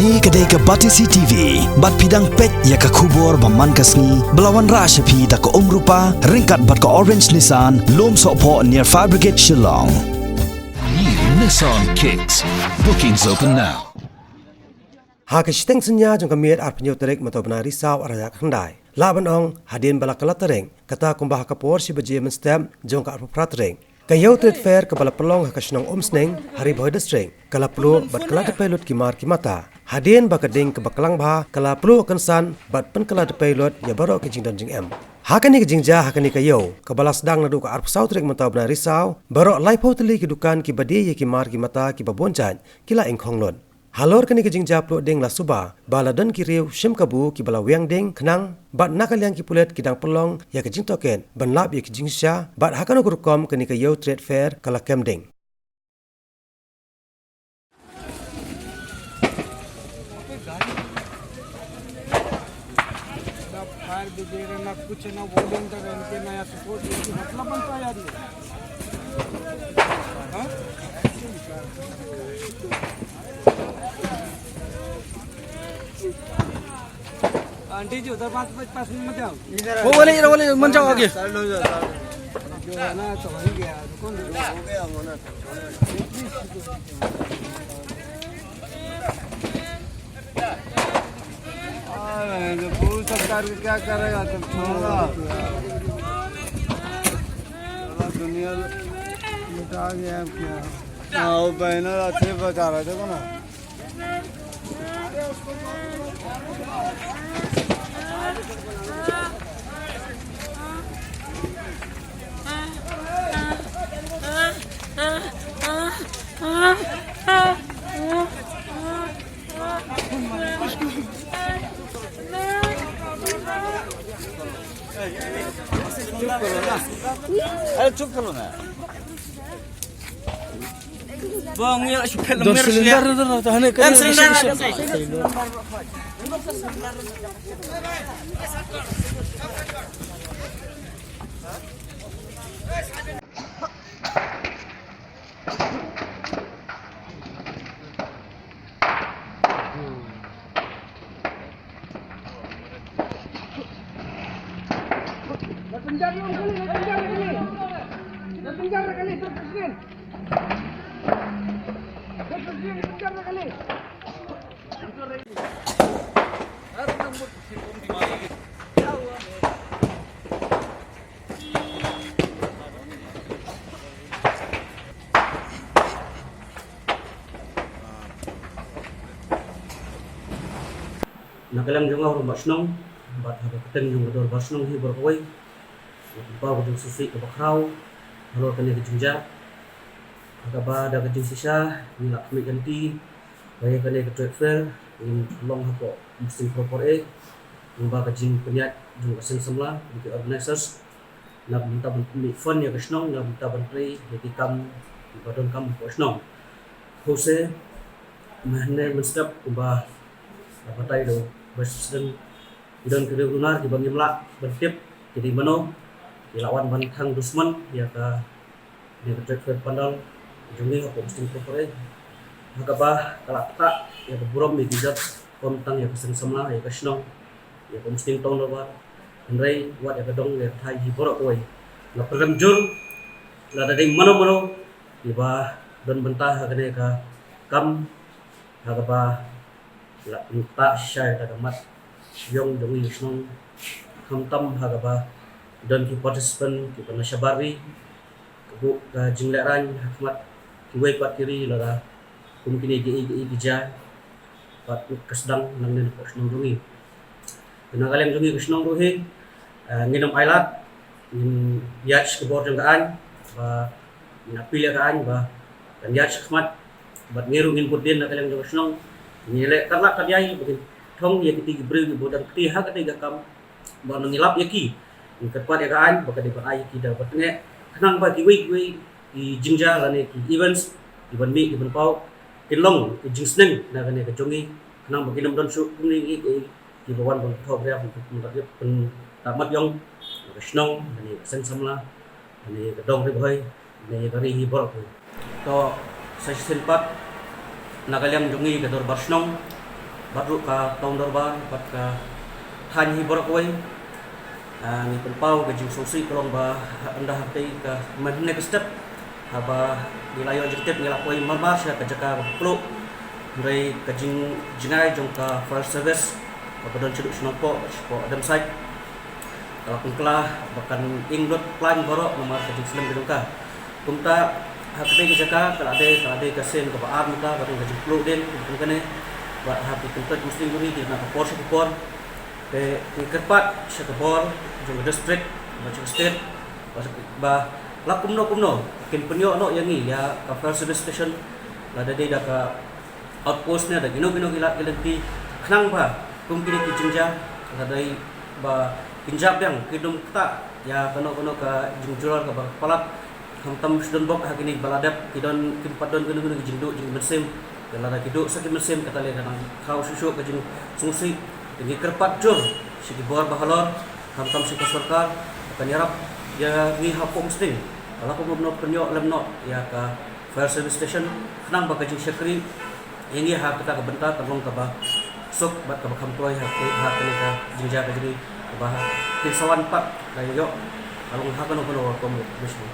Ni kedai ke Batisi TV, bat pidang pet ya ke kubur baman kasni, belawan rasa pi tak ke rupa, ringkat bat ke Orange Nissan, lom sokpo near Fire Brigade Shillong. New Nissan Kicks. Bookings open now. Hakisteng senya jong kamiat arpenyo terek mato benar risau arayak hendai. Laban ong hadin bala kala tereng kata kumbah kapor si beje menstem jong ka arprat tereng. Kayau trade fair kepala pelong hakasnong omsneng hari boy destreng kala pelu bat kala de pilot kimar kimata. Hadin bakading ke bakalang bah kala pelu akan san bat pen kala de pilot ya baru ke jing dan jing em. Hakani ke jingja hakani kayau kepala sedang nadu ke arp sau trek mato benar risau baru live hoteli ke dukan ki badi ye kimar kimata ki babonjan kila engkong lon. Halor kani kejing japlo deng la suba bala dan kiriu shim kabu ki bala wiang deng kenang bat nakal yang ki pulet kidang pelong ya kejing token ban lap ya kejing sya bat hakan ukurkom kani ke yo trade fair kala kem deng. Fire brigade ना कुछ ना वॉलंटियर इनके नया सपोर्ट मतलब बनता यार ये हाँ आंटी जी उधर पास पास में मत जाओ वो वाले मन जाओ आगे जो है ना तो वही गया कौन हो गया होना तो पूरी सरकार क्या करेगा तुम छोड़ा दुनिया लुटा गया क्या हाँ वो बैनर अच्छे बचा रहे थे ना अरे चुप करो ना bang ya film silinder tahan kan silinder Nakalang jong orang basnong, bat haba keteng jong bedor basnong hi berkoi, bawa jong susi ke bakrau, halor kene kejunja, agaba ada kejung sisa, nilak kami ganti, bayar kene ke trade fair, in long hapo musim proper ngba kejing penyat jong kesen semla, di organizers, nak minta bantu fund ya kesnong, nak minta bantu jadi kam, badon kam kesnong, Jose, mahne menstap ngba batai do. Presiden dan kedua lunar di Bang Yemla bertip jadi mano dilawan bantang Dusman ya ka di trade pandal jungi apa mesti proper hakaba kalak tak ya burom di dijat kontang ya pesen semla ya kasnong ya mesti tong dobar andai buat ya kedong ya thai hi borok oi la program jur la dading mano di ba don bentah hakane ka kam hakaba la tak syai tak mat yong dong yusnong kamtam hagaba dan ki participant ki panasabari kebu ka jingleran hakmat ki wei pat kiri lara mungkin igi ja pat kesdang nang nen posnong dungi kenakalang dungi kesnong ruhi nginom ailat ngin yach ke bor jangkaan ba napil kaan ba kan yach khmat bat ngiru ngin pudin nakalang dung kesnong nilai karena kanyai mungkin thong ya kiti beri bodang kiti ha kati gakam ba ngilap yaki kepat ya kan baka di ai ki da batne kanang ba kiwi i jingja lane ki events iban mi iban pau kilong ki jingsneng na kane ka jongi kanang ba kinam don su kuni ki bawan bang thok ria untuk mengkap pen tamat yong kesnong ni sen samla ni kedong ri boy ni kari hi bor to sa silpat nakalyam jungi kador barsnong baru ka tahun dorba bat ka than hi borak wai ni penpau ke jing sosi kolong ba anda hati ka madne step haba nilayo jektet ngilakoi mama sya ka jaka pluk mulai ka jingai jong ka first service badon ceduk snopo adam site kalau pengkelah bahkan inglot plan borok nomor ka jing selam gedungka kumta hati ke jaka kalau ada kasen ke baar muka badon ka jing pluk den bukan buat hati tempat muslim guri di nak por sekupor ke kerpat sekupor jong district macam state ba la kumno kin penyo no yang ni ya ka first service station la dade da ka outpost ne da gino gila di khnang ba kum kini kijingja la dai ba pinjab yang kidum ta ya kono ka jingjulor ka ba palap hamtam student bok hagini baladap kidon kimpadon gino jingdu jing mesim la da kidu sakit mesim kata le kan khau susu ka jing sungsi tinggi kerpat jur sigi bor bahalor hamtam sika sarkar akan yarap ya ni hapom sting kalau aku belum penyok lemno ya ke fire service station kenang baka jing syakri ini ha kita ke bentar tolong ke ba sok bat ke bakam toy ha ni ka jingja ka jadi ke ba kilsawan pat dan yo kalau ha kan kono kom bisni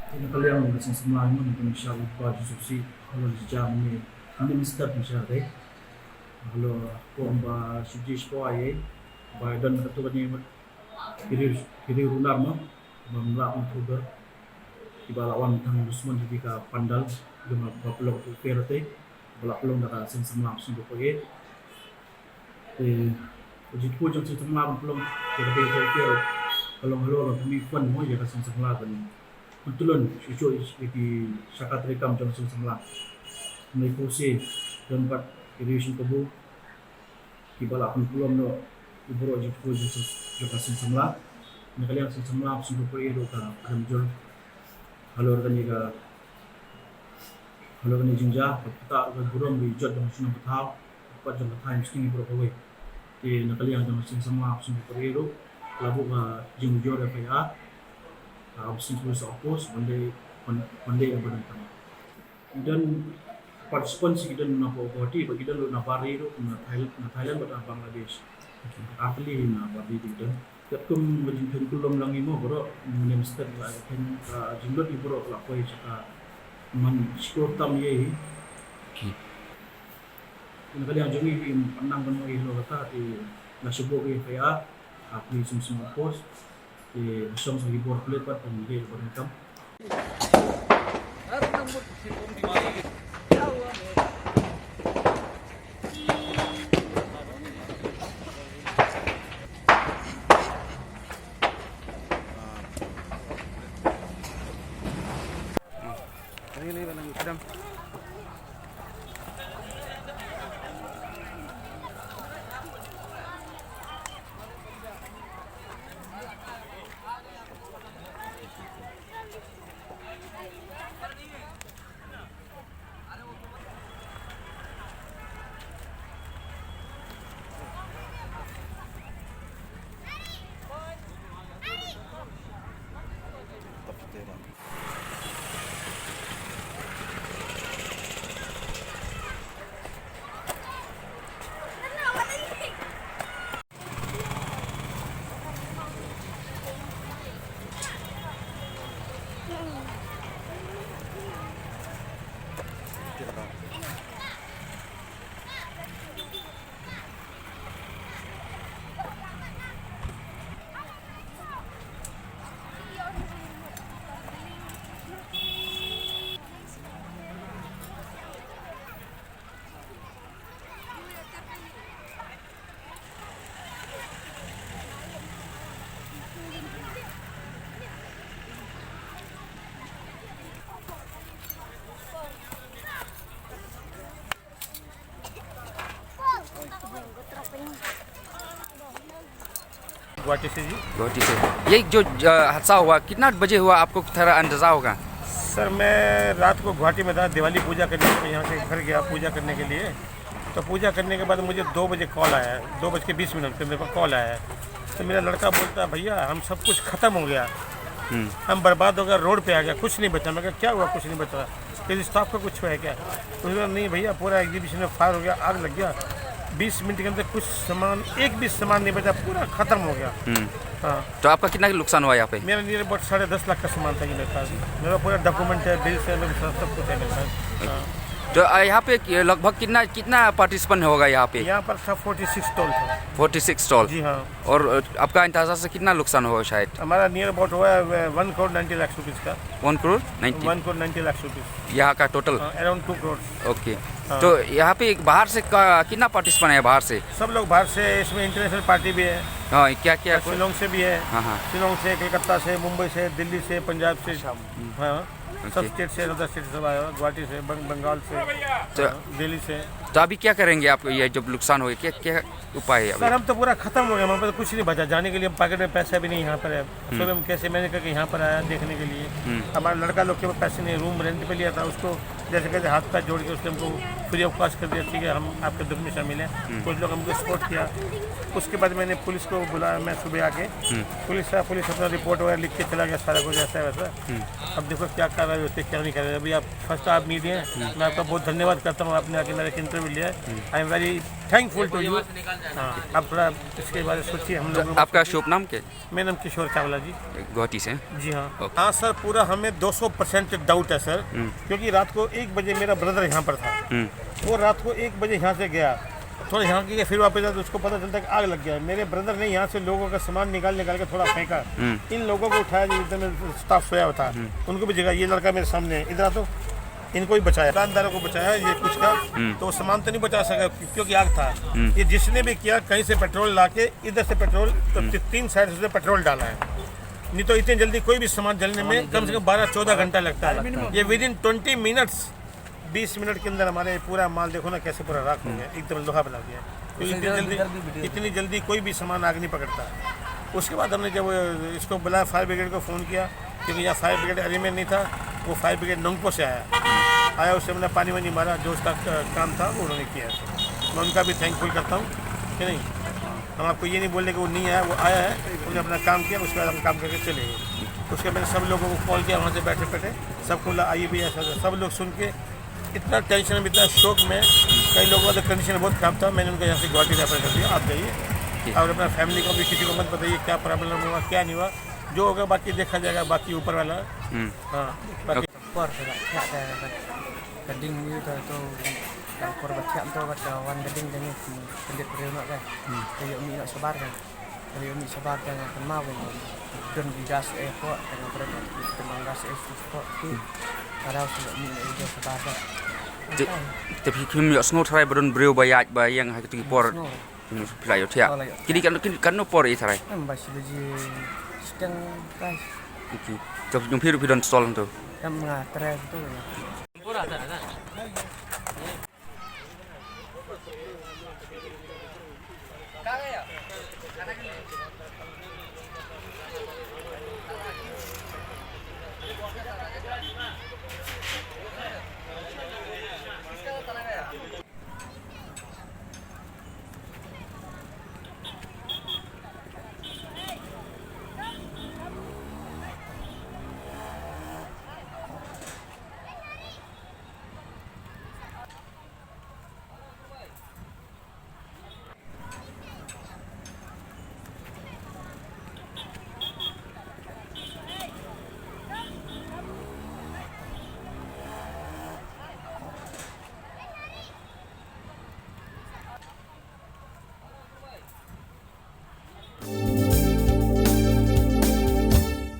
ini kalian ngasih semua ini untuk insya Allah susi kalau jam ini mesti insya Allah kalau komba suji spoye dan ketuanya kiri runar mah memlak Oktober ibalawan tang Usman di ka pandal dengan bapelong tu perte belapelong dah sen semlam sungguh poye ujit ko jang sen semlam pelong kira kalau halo kami fun mo ya sen semlam kan betulan cucu di sakat rekam jang sen semlam mai pose dan pat irrigation kebu ibalawan pelong no ibro ujit ko jang sen semlam nakaliang sen semlam sungguh poye do ka amjol halor kani jingja kita ke burung di jod dengan sunang betau pat jong time sting bro kowe di nakaliang jong sing sama sing periro labu ka jingjor FIA ka sing terus opos bande yang benar dan partisipasi kita na po body bagi dan na bariro na Thailand bat Bangladesh akli na body kita kum majin kulom lang imo bro minister la ken jindot ibro la koi saka man skor tam ye ini kali yang jongi panang kan mo ilo kata di nasubo ke FIA apli sum pos di som sa gibor plate pat pang ye berengkam ini banang sedang Guwahati से जी। गुवाहाटी से ये जो हादसा हुआ कितना बजे हुआ आपको थोड़ा अंदाजा होगा? सर मैं रात को गुवाहाटी में था, दिवाली पूजा करने के लिए यहाँ से घर गया पूजा करने के लिए। तो पूजा करने के बाद मुझे 2 बजे कॉल आया, 2:20 पे मेरे को कॉल आया। तो मेरा लड़का बोलता भैया हम सब कुछ ख़त्म हो गया, हम बर्बाद हो गया, रोड पे आ गया, कुछ नहीं बचा। मैं कहा क्या हुआ? कुछ नहीं बचा, किसी स्टाफ का कुछ हुआ है क्या? तो नहीं भैया पूरा एग्जीबिशन में फायर हो गया, आग लग गया। 20 मिनट के अंदर कुछ सामान, एक भी सामान नहीं बचा, पूरा खत्म हो गया। हाँ, तो आपका कितना नुकसान हुआ यहाँ पे? मेरा नियर अबाउट 10.5 लाख का सामान था ये मेरे पास। मेरा पूरा डॉक्यूमेंट है, बिल से सब कुछ है मेरे पास। हाँ। तो यहाँ पे लगभग कितना पार्टिसिपेंट होगा यहाँ पे? यहाँ पर था 46 स्टॉल था। 46 स्टॉल? जी हाँ। और आपका अंदाजा से कितना नुकसान होगा शायद? हमारा नियर अबाउट हुआ है 1 करोड़ 90 लाख रुपीज़ का। 1 करोड़ 90 लाख रुपीज़ यहाँ का टोटल? अराउंड 2 करोड़। ओके। तो यहाँ पे बाहर से कितना पार्टिसिपेंट है बाहर से? सब लोग बाहर से, इसमें इंटरनेशनल पार्टी भी है। हाँ, क्या क्या? शिलोंग से भी है। हाँ। शिलोंग से, कलकत्ता से, मुंबई से, दिल्ली से, पंजाब से, हाँ सब स्टेट से, अदर स्टेट से आया, गुवाहाटी से, बंगाल से, तो दिल्ली से। तो अभी क्या करेंगे आप, ये जब नुकसान हो गया, क्या क्या उपाय है? सर हम तो पूरा खत्म हो गया, हमारे पास कुछ नहीं बचा, जाने के लिए पॉकेट में पैसा भी नहीं यहाँ पर है। फिर हम कैसे मैंने कहा कि यहाँ पर आया देखने के लिए। हमारा लड़का लोग के पास पैसे नहीं, रूम रेंट पे लिया था, उसको जैसे कैसे हाथ पैर जोड़ के उसने हमको फ्री ऑफ कॉस्ट कर दिया, ठीक है हम आपके दुख में शामिल हैं। कुछ लोग हमको सपोर्ट किया। उसके बाद मैंने पुलिस को बुलाया, मैं सुबह आके पुलिस अपना रिपोर्ट वगैरह लिख के चला गया, सारा कुछ ऐसा वैसा। अब देखो क्या कर रहे होते, क्या नहीं कर रहे। अभी आप फर्स्ट आप मीडिया हैं, मैं आपका बहुत धन्यवाद करता हूँ, आपने आके मेरा इंटरव्यू लिया। I am very thankful to you. हाँ, अब थोड़ा इसके बारे में सोचिए हम लोग। आपका शुभ नाम क्या? मेरा नाम किशोर चावला जी। गुवाहाटी से? जी हाँ। हाँ सर, पूरा हमें 200% डाउट है सर, क्योंकि रात को 1 बजे मेरा ब्रदर यहाँ पर था। वो रात को 1 बजे यहाँ से गया, थोड़ा यहाँ की फिर वापस आया तो उसको पता चलता है कि आग लग गया। मेरे ब्रदर ने यहाँ से लोगों का सामान निकाल के थोड़ा फेंका, इन लोगों को उठाया जो इधर स्टाफ सोया हुआ था, उनको भी जगह। ये लड़का मेरे सामने इधर आ, तो इनको ही बचाया, दुकानदारों को बचाया, ये कुछ का तो सामान तो नहीं बचा सका क्योंकि आग था। ये जिसने भी किया, कहीं से पेट्रोल ला के, इधर से पेट्रोल तो 3 साइड से पेट्रोल डाला है, नहीं तो इतनी जल्दी कोई भी सामान जलने में कम से कम 12-14 घंटा लगता है। ये विदिन 20 मिनट्स, 20 मिनट के अंदर हमारे पूरा माल देखो ना कैसे पूरा राख हो गया, एकदम लोहा बना दिया। तो इतनी जल्दी कोई भी सामान आग नहीं पकड़ता। उसके बाद हमने जब इसको बुलाया, फायर ब्रिगेड को फ़ोन किया, क्योंकि यहाँ फायर ब्रिगेड अरेंजमेंट नहीं था। वो फायर ब्रिगेड नंगपो से आया, उससे मैंने पानी वानी मारा, जो उसका काम था वो उन्होंने किया। मैं उनका भी थैंकफुल करता हूँ कि नहीं, हम आपको ये नहीं बोलने कि वो नहीं आया, वो आया है, उन्होंने अपना काम किया, उसके बाद हम काम करके चले गए। उसके मैंने सब लोगों को कॉल किया, वहाँ से बैठे बैठे सबको आइए भी ऐसा, सब लोग सुन के इतना टेंशन में, इतना शोक में, कई लोगों का कंडीशन बहुत खराब था। मैंने उनको यहाँ से गुवाहाटी रेफर कर दिया, आप जाइए और अपना फैमिली को भी, किसी को मत बताइए क्या प्रॉब्लम हुआ, क्या नहीं हुआ, जो होगा बाकी देखा जाएगा, बाकी ऊपर वाला। हाँ, बाकी gading gitu tu por baca tu baca wan gading dan ni pendek periuk kan periuk ni nak sebar kan periuk ni sebar kan mau dan di gas airport dengan perut dengan gas airport tu kalau sudah ni dia sebar kan tapi kim yo snow try bron breu bayat bayang ha tu por play yo thia kini kan no por i try basi beji sedang guys iki jom piru pidon stol tu yang ngatren tu